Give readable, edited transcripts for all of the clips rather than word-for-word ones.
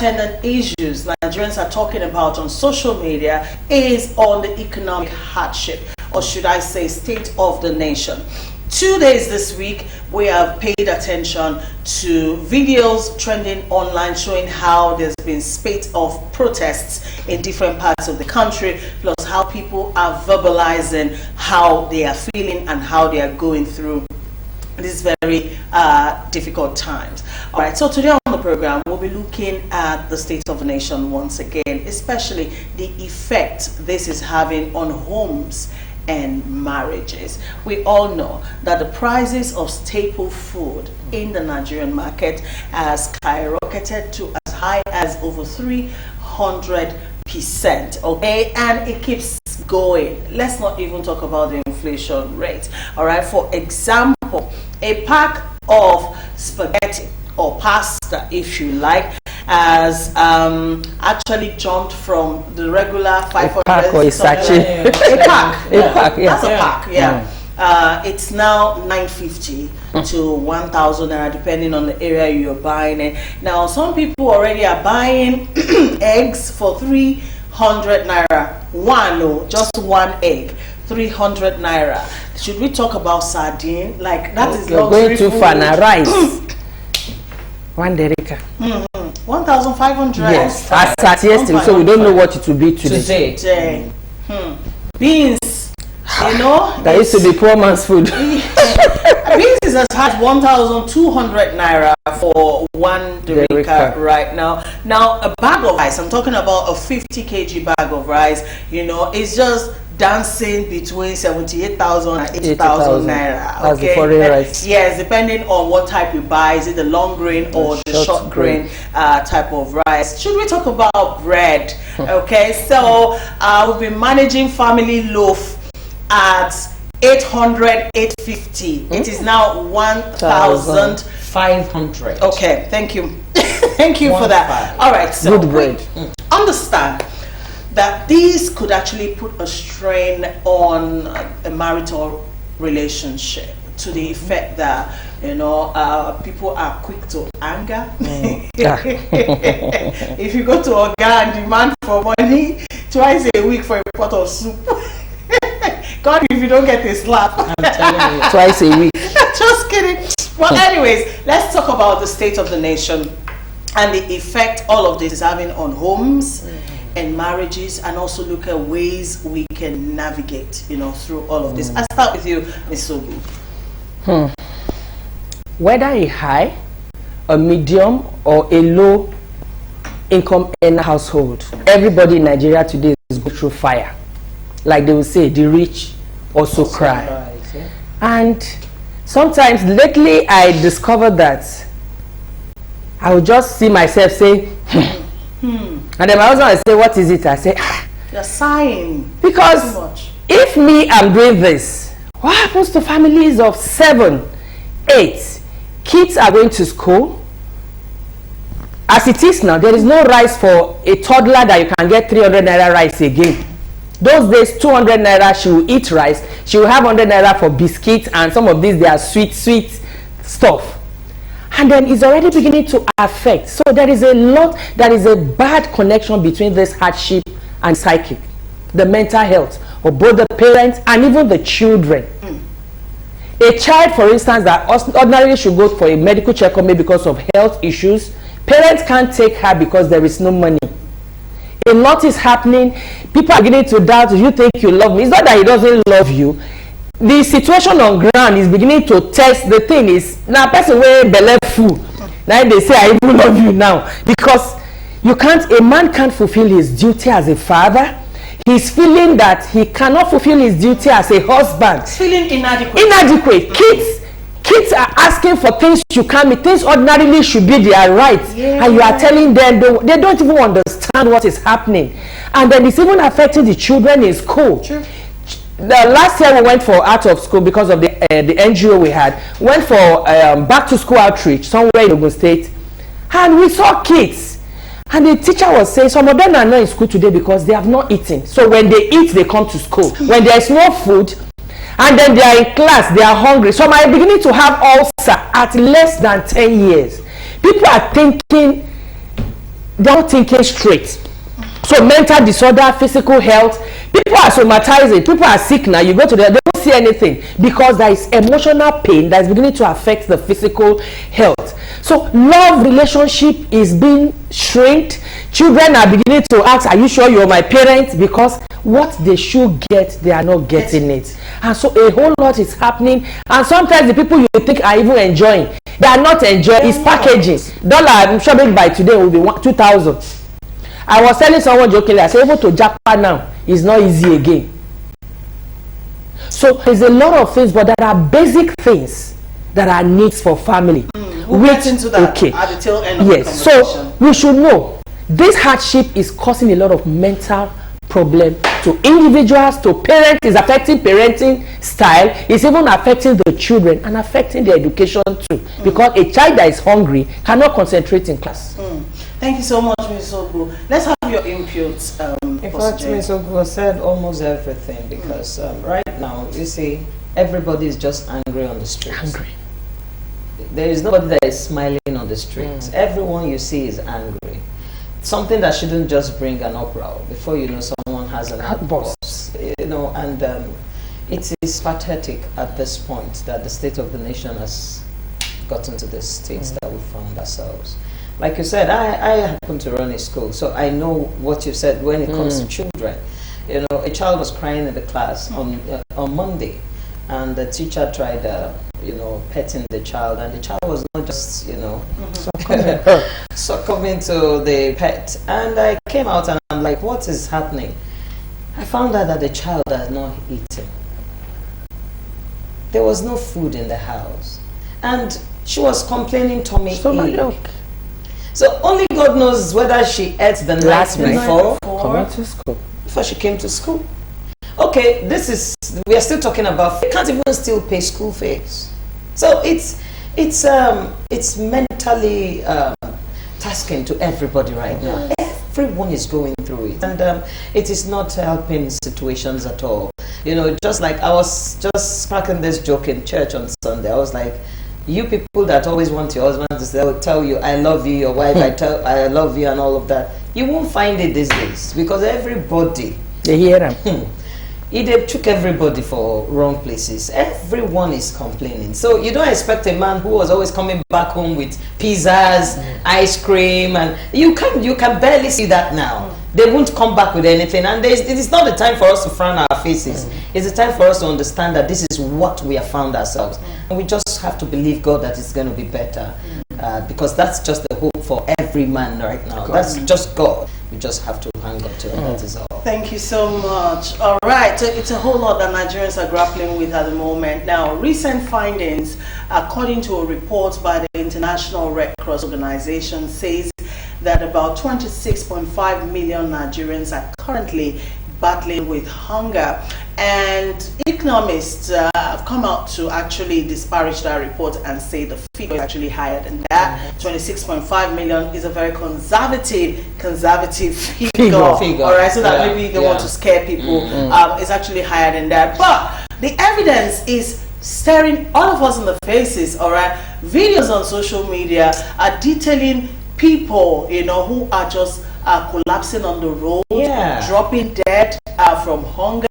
attendant issues Nigerians are talking about on social media is on the economic hardship, or should I say state of the nation. 2 days this week, we have paid attention to videos trending online showing how there's been spate of protests in different parts of the country, plus how people are verbalizing how they are feeling and how they are going through these very difficult times. All right, so today on the program, we'll be looking at the state of the nation once again, especially the effect this is having on homes and marriages. We all know that the prices of staple food in the Nigerian market has skyrocketed to as high as over 300%, okay, and it keeps going. Let's not even talk about the inflation rate. All right, for example, a pack of spaghetti or pasta, if you like, has actually jumped from the regular 500. A pack or a sachet? A pack. A pack, yeah. That's a pack, yeah. It's now 950 to 1,000 naira, depending on the area you're buying it. Now, some people already are buying eggs for 300 naira. Just one egg. 300 naira. Should we talk about sardine? Like that is you're going too far now. Rice. 1 derrica. 1,500. Yes, as at yesterday, so we don't know what it will be today. Beans, you know, that used to be poor man's food. Beans is as high as 1,200 naira for 1 derrica right now. Now, a bag of rice, I'm talking about a 50 kg bag of rice, you know, it's just dancing between 78,000 and 80,000 naira. That's the foreign rice. Yes, depending on what type you buy. Is it the long grain or the short grain type of rice? Should we talk about bread? Okay, so we've been managing family loaf at 800, 850. It is now 1,500. Okay, thank you. Thank you for that. All right, so good bread. Understand that these could actually put a strain on a marital relationship, to the effect that, you know, people are quick to anger. If you go to Oga and demand for money twice a week for a pot of soup, God, if you don't get a slap. I'm telling you. Twice a week. Just kidding. Well, anyways, let's talk about the state of the nation and the effect all of this is having on homes and marriages, and also look at ways we can navigate, you know, through all of this. I'll start with you, Ms. Sobu. Whether a high, a medium, or a low income earner household, everybody in Nigeria today is going through fire. Like they will say, the rich also cry. And sometimes lately I discovered that I would just see myself say, and then my husband will say, what is it? I say, you're sighing. Because if me, I'm doing this, what happens to families of 7, 8? Kids are going to school. As it is now, there is no rice for a toddler that you can get 300 naira rice again. Those days, 200 naira, she will eat rice. She will have 100 naira for biscuits, and some of these, they are sweet stuff. And then it's already beginning to affect. So there is a bad connection between this hardship and psychic, the mental health of both the parents and even the children. A child, for instance, that ordinarily should go for a medical checkup maybe because of health issues, parents can't take her because there is no money. A lot is happening. People are beginning to doubt, you think you love me. It's not that he doesn't love you. The situation on ground is beginning to test. The thing is, now person wey belle full, now they say I even love you now, because a man can't fulfill his duty as a father. He's feeling that he cannot fulfill his duty as a husband. He's feeling inadequate. Kids are asking for things you can't meet. Things ordinarily should be their rights, and you are telling them they don't even understand what is happening. And then it's even affecting the children in school. True. The last year we went for out of school because of the NGO we had. Went for back to school outreach somewhere in Ogun State, and we saw kids. And the teacher was saying some of them are not in school today because they have not eaten. So when they eat, they come to school. When there is no food, and then they are in class, they are hungry. Some are beginning to have ulcer at less than 10 years. People are thinking they're not thinking straight. So mental disorder, physical health, people are somatizing, people are sick now, you go to them, they don't see anything because there is emotional pain that is beginning to affect the physical health. So love relationship is being shrinked. Children are beginning to ask, are you sure you're my parents? Because what they should get, they are not getting it. And so a whole lot is happening, and sometimes the people you think are even enjoying, they are not enjoying. It's packaging. Dollar, I'm sure maybe by today will be 2,000. I was telling someone jokingly, I said, able to Japan now is not easy again. So there's a lot of things, but there are basic things that are needs for family. We'll get into that at the tail end of the conversation. So we should know this hardship is causing a lot of mental problem to individuals, to parents. Is affecting parenting style, it's even affecting the children and affecting their education too, because a child that is hungry cannot concentrate in class. Thank you so much, Ms. Ogu. Let's have your inputs. In fact, Ms. Ogu said almost everything, because right now, you see, everybody is just angry on the streets. Angry. There is nobody that is smiling on the streets. Everyone you see is angry. Something that shouldn't just bring an uproar. Before you know, someone has an outburst. You know, and it is pathetic at this point that the state of the nation has gotten to this state that we found ourselves. Like you said, I happen to run a school, so I know what you said when it comes to children. You know, a child was crying in the class on Monday, and the teacher tried, you know, petting the child, and the child was not just, you know, succumbing to the pet. And I came out and I'm like, what is happening? I found out that the child had not eaten. There was no food in the house, and she was complaining tummy ache. So only God knows whether she ate the night before she came to school. Okay, we are still talking about, they can't even still pay school fees. So it's mentally tasking to everybody right now. Everyone is going through it, and it is not helping situations at all. You know, just like I was just cracking this joke in church on Sunday. I was like, you people that always want your husband to say, tell you I love you, your wife I love you and all of that, you won't find it these days, because everybody, they hear them. They took everybody for wrong places. Everyone is complaining. So you don't expect a man who was always coming back home with pizzas, ice cream, and you can barely see that now. They won't come back with anything, and it is not the time for us to frown our faces. It's the time for us to understand that this is what we have found ourselves, and we just have to believe God that it's going to be better, because that's just the hope for every man right now. That's just God. We just have to hang on to it. That is all. Thank you so much. All right, so it's a whole lot that Nigerians are grappling with at the moment. Now, recent findings, according to a report by the International Red Cross Organization, says that about 26.5 million Nigerians are currently battling with hunger, and economists have come out to actually disparage that report and say the figure is actually higher than that. 26.5 million is a very conservative figure. All right, so that maybe they want to scare people. It's actually higher than that, but the evidence is staring all of us in the faces. All right, videos on social media are detailing people, you know, who are just collapsing on the road, dropping dead from hunger.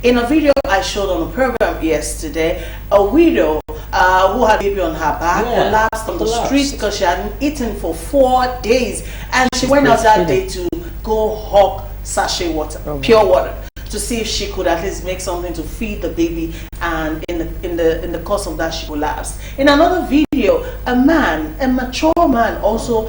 In a video I showed on the program yesterday, a widow who had a baby on her back collapsed on the street because she hadn't eaten for 4 days, and she went out that day to go hawk sachet water, pure water, to see if she could at least make something to feed the baby, and in the course of that she collapsed. In another video, a mature man also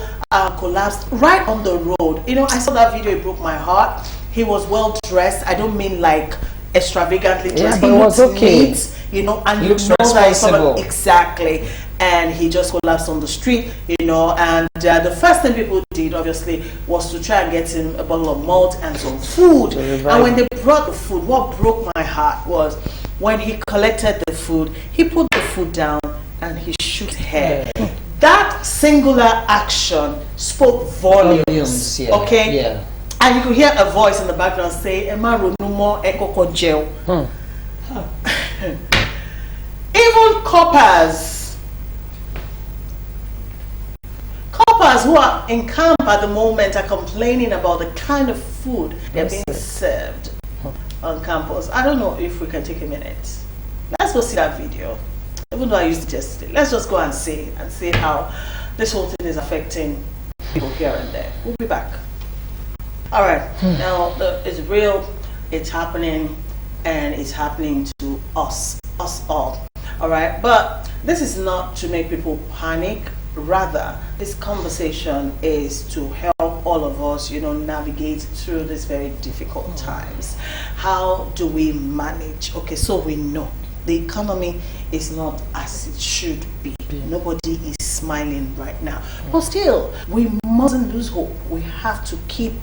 collapsed right on the road. You know, I saw that video, it broke my heart. He was well dressed. I don't mean like extravagantly dressed, but he it was okay. Neat, you know, and looks you know responsible. Exactly. And he just collapsed on the street, you know, and the first thing people did, obviously, was to try and get him a bottle of malt and some food. And when they brought the food, what broke my heart was when he collected the food, he put the food down and he shook his head. That singular action spoke volumes. Okay? Yeah. And you could hear a voice in the background say, Emma Ronumo Eko Gel. Even coppers mothers who are in camp at the moment are complaining about the kind of food they're being served on campus. I don't know if we can take a minute. Let's go see that video. Even though I used it yesterday, let's just go and see how this whole thing is affecting people here and there. We'll be back. All right. Now it's real. It's happening, and it's happening to us all. All right. But this is not to make people panic. Rather, this conversation is to help all of us, navigate through these very difficult times. How do we manage? Okay, so we know the economy is not as it should be. Nobody is smiling right now. But still, we mustn't lose hope. We have to keep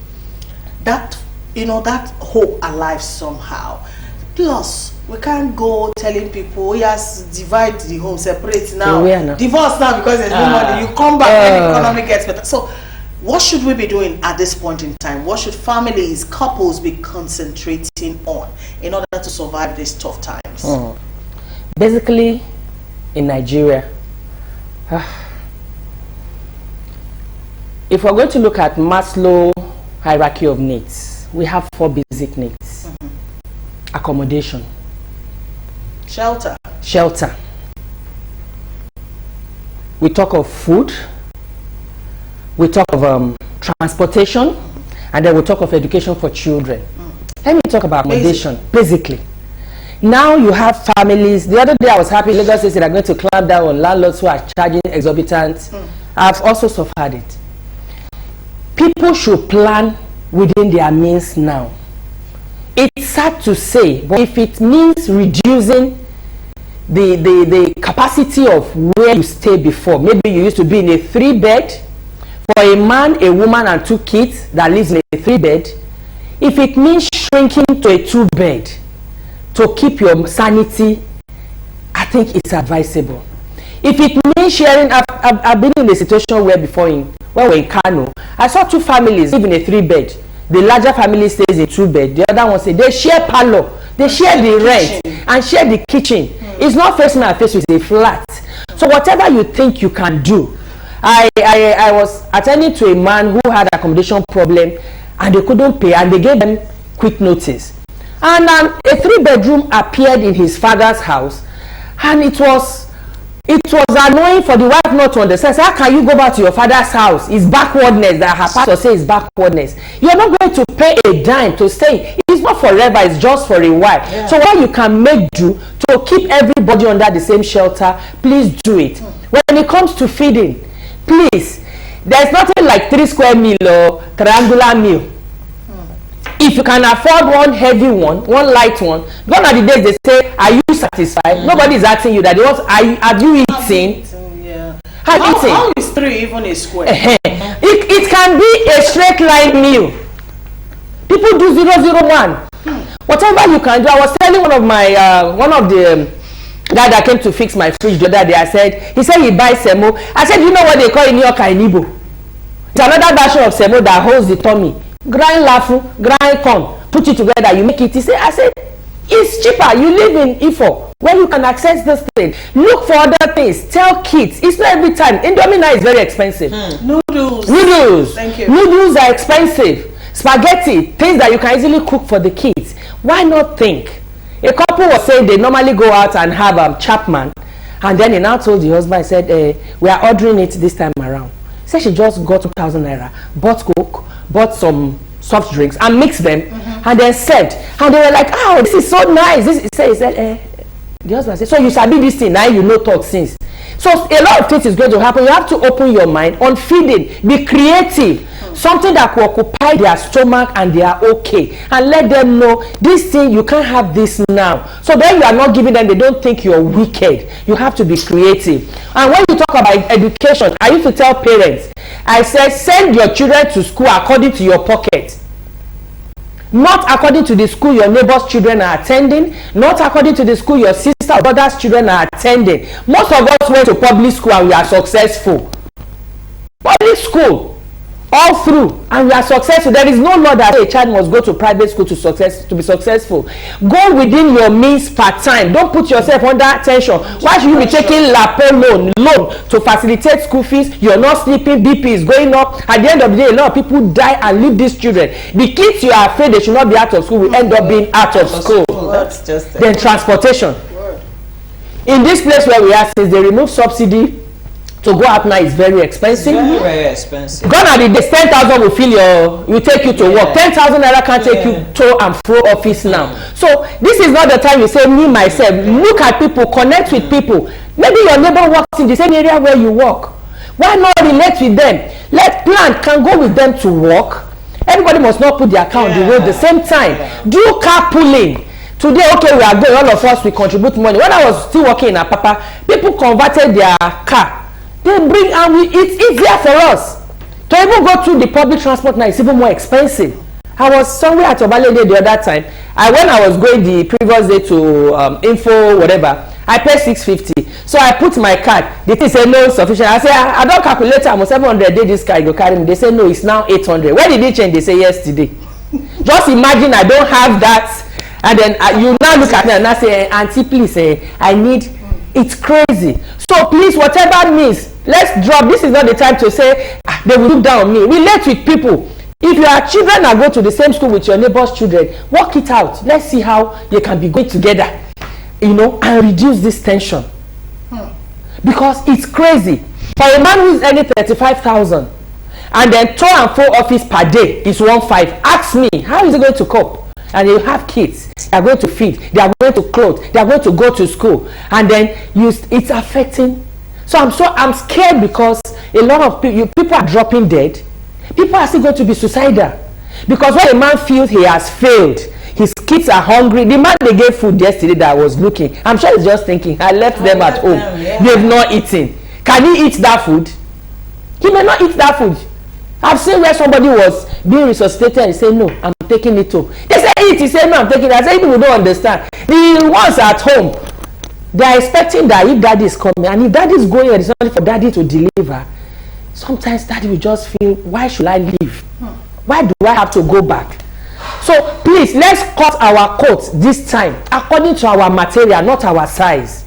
that, that hope alive somehow. Plus, we can't go telling people, yes, divide the home, separate now, divorce now because there's no money. You come back when the economy gets better. So, what should we be doing at this point in time? What should families, couples be concentrating on in order to survive these tough times? Basically, in Nigeria, if we're going to look at Maslow hierarchy of needs, we have 4 basic needs. Accommodation, shelter, we talk of food, we talk of transportation, and then we talk of education for children. Let me talk about accommodation. Basically, now you have families. The other day I was happy Lagos said they're going to clamp down on landlords who are charging exorbitant. I've also suffered it. People should plan within their means now. It's sad to say, but if it means reducing the capacity of where you stay before, maybe you used to be in a 3-bed, for a man, a woman, and 2 kids that lives in a 3-bed, if it means shrinking to a 2-bed to keep your sanity, I think it's advisable. If it means sharing, I've been in a situation where before, when we were in Kano, I saw 2 families live in a 3-bed. The larger family stays in 2-bed. The other one say they share parlor, they share the rent, and share the kitchen. It's not face to face with a flat. So whatever you think you can do. I was attending to a man who had accommodation problem, and they couldn't pay, and they gave them quick notice. And a 3-bedroom appeared in his father's house, and it was annoying for the wife not to understand. How can you go back to your father's house? It's backwardness that her pastor says is backwardness. You're not going to pay a dime to stay. It's not forever, it's just for a while. Yeah. So what you can make do to keep everybody under the same shelter, please do it. When it comes to feeding, please, there's nothing like 3 square meal or triangular meal. If you can afford one heavy one light one, gone are the days they say, are you satisfied? Nobody is asking you that. They want, have you eaten? How is 3 even a square? It can be a straight line meal. People do 001. Whatever you can do. I was telling one of the guy that came to fix my fridge the other day. He said he buys semo. I said, you know what they call in New York Igbo? It's another version of semo that holds the tummy. Grind lafu, grind corn, put it together, you make it. I said, it's cheaper. You live in Ifo where you can access this thing. Look for other things. Tell kids. It's not every time. Indomie now is very expensive. Noodles. Thank you. Noodles are expensive. Spaghetti, things that you can easily cook for the kids. Why not think? A couple was saying they normally go out and have Chapman, and then he now told the husband, said, we are ordering it this time around. Said she just got 2,000 naira, bought Coke, bought some soft drinks and mixed them, and then said, and they were like, oh, this is so nice. He said, the husband said, so you sabi this thing, now you know talk since. So a lot of things is going to happen. You have to open your mind on feeding, be creative, something that will occupy their stomach and they are okay, and let them know this thing, you can't have this now. So then you are not giving them, they don't think you're wicked. You have to be creative. And when you talk about education, I used to tell parents, I said, send your children to school according to your pocket. Not according to the school your neighbor's children are attending, not according to the school your sister or brother's children are attending. Most of us went to public school and we are successful. Public school. all through, and we are successful. There is no law that a child must go to private school to be successful. Go within your means part time. Don't put yourself under tension. Why should you be taking LAPO loan to facilitate school fees? You're not sleeping, BP is going up. At the end of the day, a lot of people die and leave these children. The kids you are afraid they should not be out of school will end up being out of school. That's just it. Then transportation. In this place where we are, since they remove subsidy, to go out now is very expensive. Very expensive. Gone are the days 10,000 will take you to work. 10,000 naira can't take you to and fro office now. So this is not the time you say me myself. Look at people, connect with people. Maybe your neighbor works in the same area where you work. Why not relate with them? Let plan can go with them to work. Everybody must not put their car on the road at the same time. Do carpooling. Today, okay, we are going. All of us we contribute money. When I was still working in Apapa, people converted their car. They bring, and it's easier for us to even go through the public transport now. It's even more expensive. I was somewhere at Obalende the other time. When I was going the previous day to info whatever, I paid 650. So I put my card. The thing say no sufficient. I say I don't calculate. I'm 700. This car go carry me. They say no, it's now 800. Where did it change? They say yesterday. Just imagine I don't have that, and then you now look at me and I say, Auntie, please, I need. It's crazy. So please, whatever means, let's drop. This is not the time to say they will look down on me. Relate with people. If your children are going to the same school with your neighbor's children, work it out. Let's see how you can be going together, and reduce this tension. Because it's crazy. For a man who is earning 35,000 and then to and fro office per day is 1.5, ask me, how is he going to cope? And you have kids, they are going to feed, they are going to clothe, they are going to go to school, and then it's affecting. So I'm scared because a lot of people are dropping dead. People are still going to be suicidal because when a man feels he has failed, his kids are hungry. The man they gave food yesterday that I was looking, I'm sure he's just thinking, I left them at home. They've not eaten. Can he eat that food? He may not eat that food. I've seen where somebody was being resuscitated and say, no, I'm taking it home. They say eat, he said no, I'm taking it. I say people don't understand. The ones at home, they are expecting that if daddy is coming, and if daddy is going, it's not for daddy to deliver. Sometimes daddy will just feel, why should I leave? Why do I have to go back? So please, let's cut our coat this time according to our material, not our size.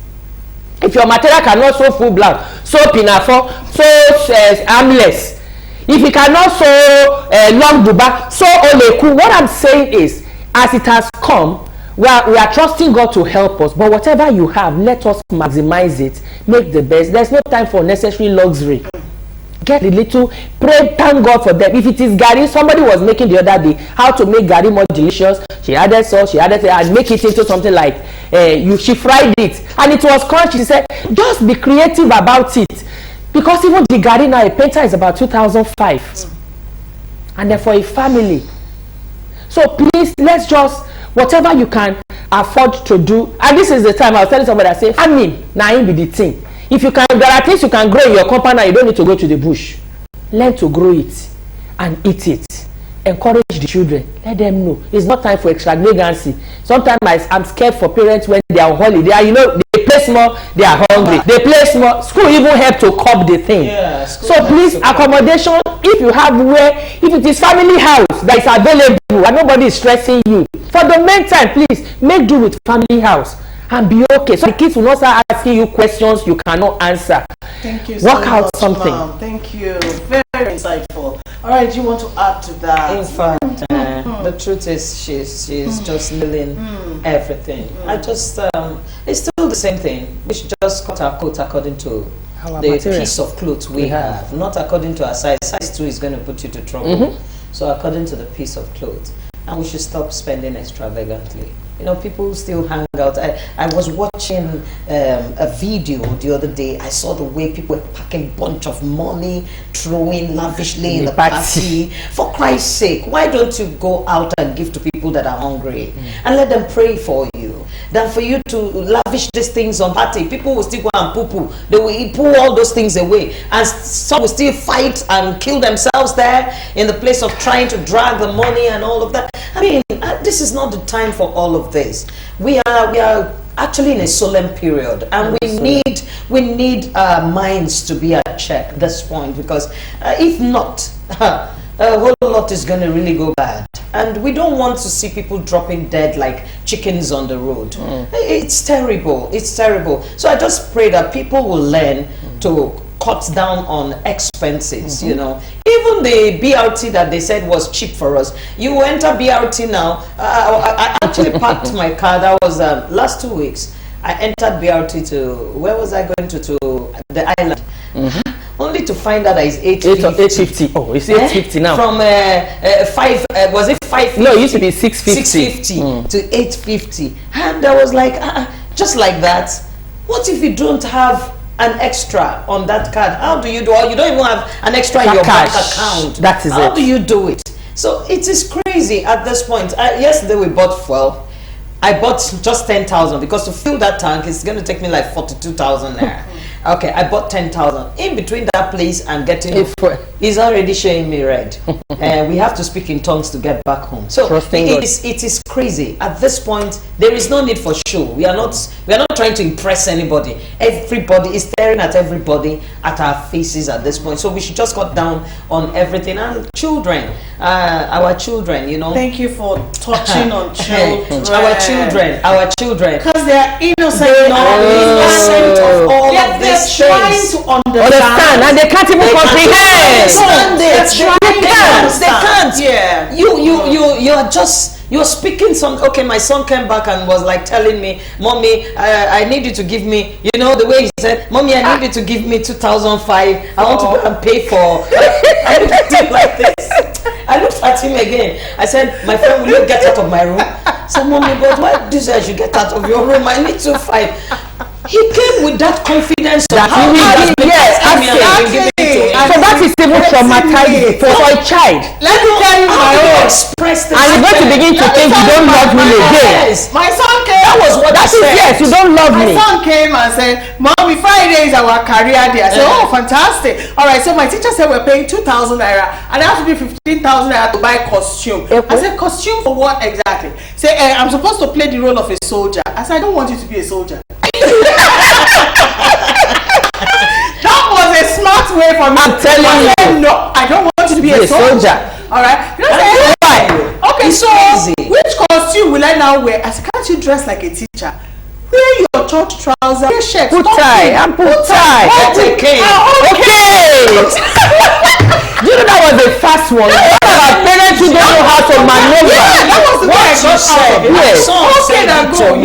If your material cannot sew full blouse, sew pinafore, sew armless. If you cannot sew long buba, sew oleku. What I'm saying is, as it has come, we are trusting God to help us. But whatever you have, let us maximize it. Make the best. There's no time for necessary luxury. Get a little, pray, thank God for them. If it is gari, somebody was making the other day how to make gari more delicious. She added salt, she added and make it into something like she fried it and it was crunchy. She said, just be creative about it. Because even the gari now, a painter is about 2,500. And then for a family. So please, let's just, whatever you can afford to do. And this is the time I was telling somebody, I say, farming, now be the thing. If you can, there are things you can grow in your compound and you don't need to go to the bush. Learn to grow it and eat it. Encourage the children. Let them know. It's not time for extravagancy. Sometimes I'm scared for parents when they are on holiday. They play small, they are hungry. They play small. School even help to curb the thing. Yeah, so please, accommodation, if you have if it is family house that is available and nobody is stressing you, for the meantime, please, make do with family house. And be okay, so the kids will not start asking you questions you cannot answer. Thank you. Work out something. Ma'am. Thank you. Very insightful. All right, do you want to add to that? In fact, the truth is, she's just nailing everything. I just, it's still the same thing. We should just cut our coat according to the material. Piece of clothes we have, not according to our size. Size 2 is going to put you to trouble. So according to the piece of clothes, and we should stop spending extravagantly. People still hang out. I was watching a video the other day. I saw the way people were packing a bunch of money, throwing lavishly in the party. For Christ's sake, why don't you go out and give to people that are hungry and let them pray for you? Than for you to lavish these things on party. People will still go and poo-poo. They will pull all those things away. And some will still fight and kill themselves there in the place of trying to drag the money and all of that. I mean, this is not the time for all of this. We are actually in a solemn period, and we need our minds to be at check at this point, because if not, a whole lot is going to really go bad, and we don't want to see people dropping dead like chickens on the road. It's terrible. It's terrible. So I just pray that people will learn to cut down on expenses. You know, even the BRT that they said was cheap for us, you enter BRT now. I actually parked my car. That was last 2 weeks. I entered BRT to, where was I going to the island, only to find out that it's 850. Oh, it's 850 now. From 5, was it 5? No, it used to be 650. 650 to 850, and I was like, just like that. What if you don't have an extra on that card? How do you do? Or you don't even have an extra in your bank account. That is How do you do it? So it is crazy at this point. Yesterday we bought fuel. I bought just 10,000 because to fill that tank is going to take me like 42,000 there. Okay, I bought 10,000. In between that place and getting is already showing me red. We have to speak in tongues to get back home. So it is crazy. At this point, there is no need for show. We are not trying to impress anybody. Everybody is staring at everybody at our faces at this point. So we should just cut down on everything. And children, our children, you know. Thank you for touching on children. Our children. Because they are innocent. Innocent of all of this. They're trying to understand, and they can't even comprehend. They can't. Yeah. You're speaking some. Okay, my son came back and was like telling me, "Mommy, I need you to give me." You know the way he said, "Mommy, I need you to give me 2,005. I want to go and pay for." I looked at him like this. I looked at him again. I said, "My friend, will you get out of my room?" I said, "Mommy, but why do you say I should get out of your room? I need 2,500." He came with that confidence that so that is even traumatizing for a child. Let me tell you my own. And you're going to begin to think you don't love me again. My son came. That was what that is said. Yes, you don't love me. My son came and said, "Mommy, Friday is our career day." I said, "Oh, fantastic! All right." So my teacher said we're paying 2,000 naira, and I have to pay 15,000 naira to buy costume. I said, "Costume for what exactly?" Say, "I'm supposed to play the role of a soldier." I said, "I don't want you to be a soldier." That was a smart way for me. I'm telling you. No, I don't want you to be a soldier. All right. You know, why? Okay, it's so crazy. Which costume will I now wear? I said, "Can't you dress like a teacher? Wear your church trousers, wear shirt, put tie, and put tie." Okay. Do you know that was a fast one? Our parents who don't know how to maneuver. Yeah, that was the what you said. Yes.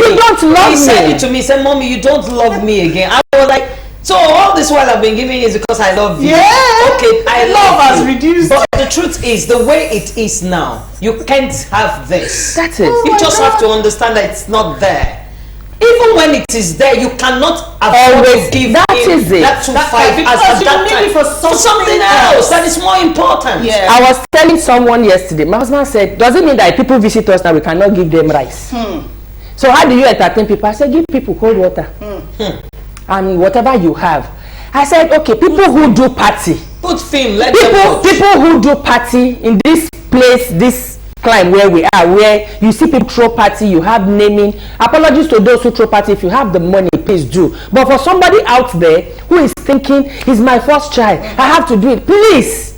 You don't love me. He said it to me. He said, "Mommy, you don't love me again." I was like, so all this while I've been giving is because I love you. Yeah. Okay, I love has you. reduced. But the truth is, the way it is now, you can't have this. That's it. You just have to understand that it's not there. Even when it is there, you cannot afford to give that is it. That 2,500 as that time for something else that is more important. Yeah. I was telling someone yesterday, my husband said, "Does it mean that if people visit us now we cannot give them rice?" So how do you entertain people? I said, "Give people cold water and whatever you have." I said, "Okay, people who do party, put film, let them watch. People who do party in this place, this climb where we are, where you see people throw party, you have naming. Apologies to those who throw party. If you have the money, please do. But for somebody out there who is thinking, "He's my first child, I have to do it," please.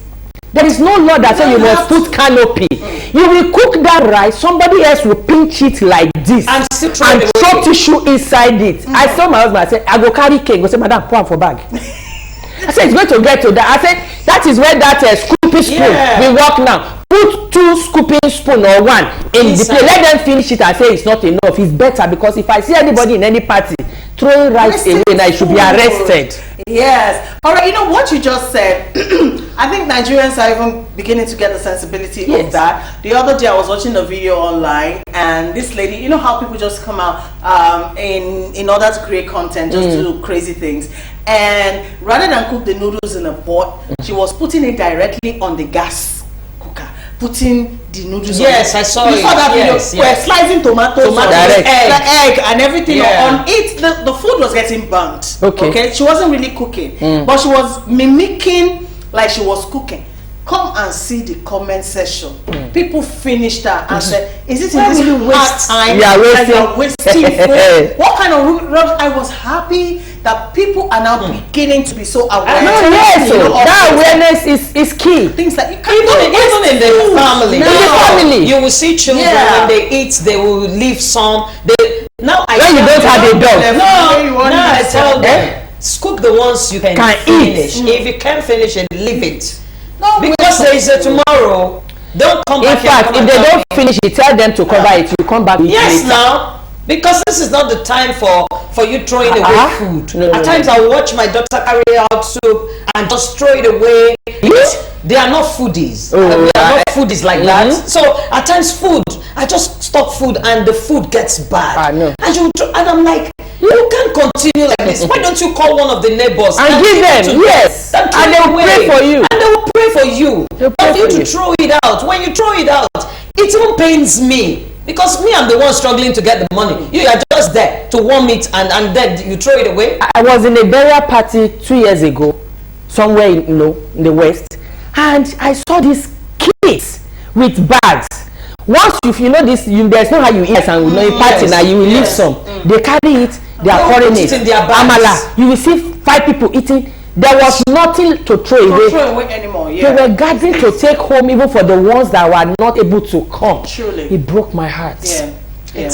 There is no law that says you must put canopy. You will cook that rice, somebody else will pinch it like this and throw tissue inside it. I saw my husband, I said, "I go carry cake." Go say, "Madam, pour am for bag." I said, "It's going to get to that." I said, "That is where that scooping spoon will work now. Put 2 scooping spoon or 1 in the plate. Let them finish it and say it's not enough. It's better, because if I see anybody in any party throwing rice away, then I should be arrested." Yes. All right. You know what you just said. I think Nigerians are even beginning to get the sensibility of that. The other day I was watching a video online, and this lady, you know how people just come out in order to create content, just to do crazy things. And rather than cook the noodles in a pot, she was putting it directly on the gas cooker, putting the noodles. Yes, I saw it. You saw that video. We're slicing tomatoes, egg, and everything on it. The food was getting burnt. Okay, she wasn't really cooking, but she was mimicking like she was cooking. Come and see the comment section. people finish that and say, is it in this hard time that you're wasting food? What kind of rubbish? I was happy that people are now beginning to be so aware. That awareness is key. Things that you even in the family. In the family. You will see children when they eat, they will leave some. Now when you don't have a dog. No, I tell them, scoop the ones you can finish. If you can't finish it, leave it. No, because there is a tomorrow. Don't come back. In fact, if they don't finish it, tell them to cover it. You come back with yes, later. Now. Because this is not the time for you throwing away food. At times I watch my daughter carry out soup and just throw it away. They are not foodies. They are not foodies like that. So at times food, I just stop food and the food gets bad. And I'm like, you can't continue like this. Why don't you call one of the neighbors and give them? Yes. And they will pray for you. And they will pray for you. But you to throw it out. When you throw it out, it even pains me. Because me, I'm the one struggling to get the money. You are just there to warm it and then you throw it away. I was in a burial party 2 years ago, somewhere in the West, and I saw these kids with bags. Once you know this, there's no how you eat and you party now, you will leave some. They carry it, they are pouring it. In their bags. Amala, you will see 5 people eating. There was nothing to throw away. Anymore. They were gathering to take home even for the ones that were not able to come. Truly. It broke my heart. Yeah.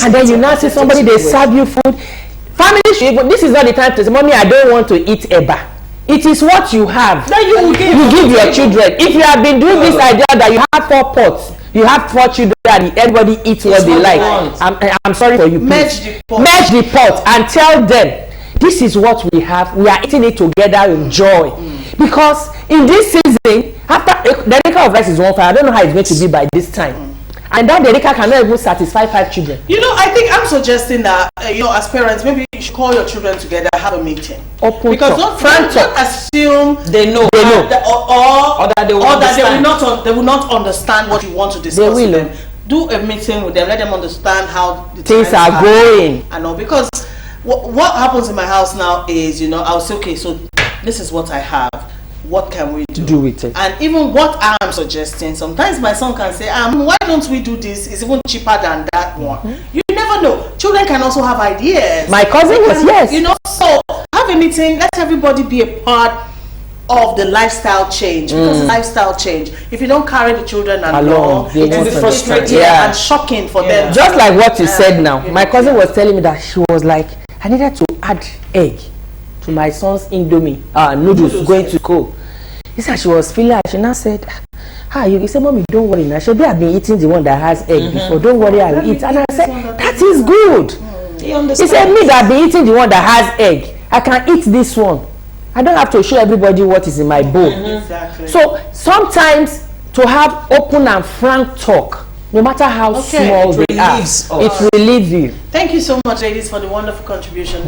And then you now see somebody, they serve you food. Family should, but this is not the time to say, Mommy, I don't want to eat eba. It is what you have. That you give your children. If you have been doing this idea that you have 4 pots, you have 4 children and everybody eats what they like. I'm sorry for you. Merge the pot and tell them, this is what we have. We are eating it together in joy. Because in this season, after the acre of rice is 1 5, I don't know how it's going to be by this time. And that the acre cannot even satisfy 5 children. I think I'm suggesting that, as parents, maybe you should call your children together, have a meeting. Because don't assume they know. Or that they will not understand what you want to discuss with them. Do a meeting with them, let them understand how the things are going. I know, because what happens in my house now is, I'll say, okay, so this is what I have. What can we do with it? And even what I'm suggesting, sometimes my son can say, why don't we do this? It's even cheaper than that one. You never know. Children can also have ideas. My cousin was, so have a meeting, let everybody be a part of the lifestyle change. Because lifestyle change, if you don't carry the children along, it will be frustrating and shocking for them. Just like what you said now. My cousin was telling me that she was like, I needed to add egg to my son's Indomie noodles going to school. He said she was feeling, she now said, you said, Mommy, don't worry now. Should have been eating the one that has egg before. Don't worry, I will eat. And I said, that is good. He said, me that be eating the one that has egg, I can eat this one. I don't have to show everybody what is in my bowl. Exactly. So sometimes to have open and frank talk, no matter how small they are, it relieves you. Thank you so much, ladies, for the wonderful contribution.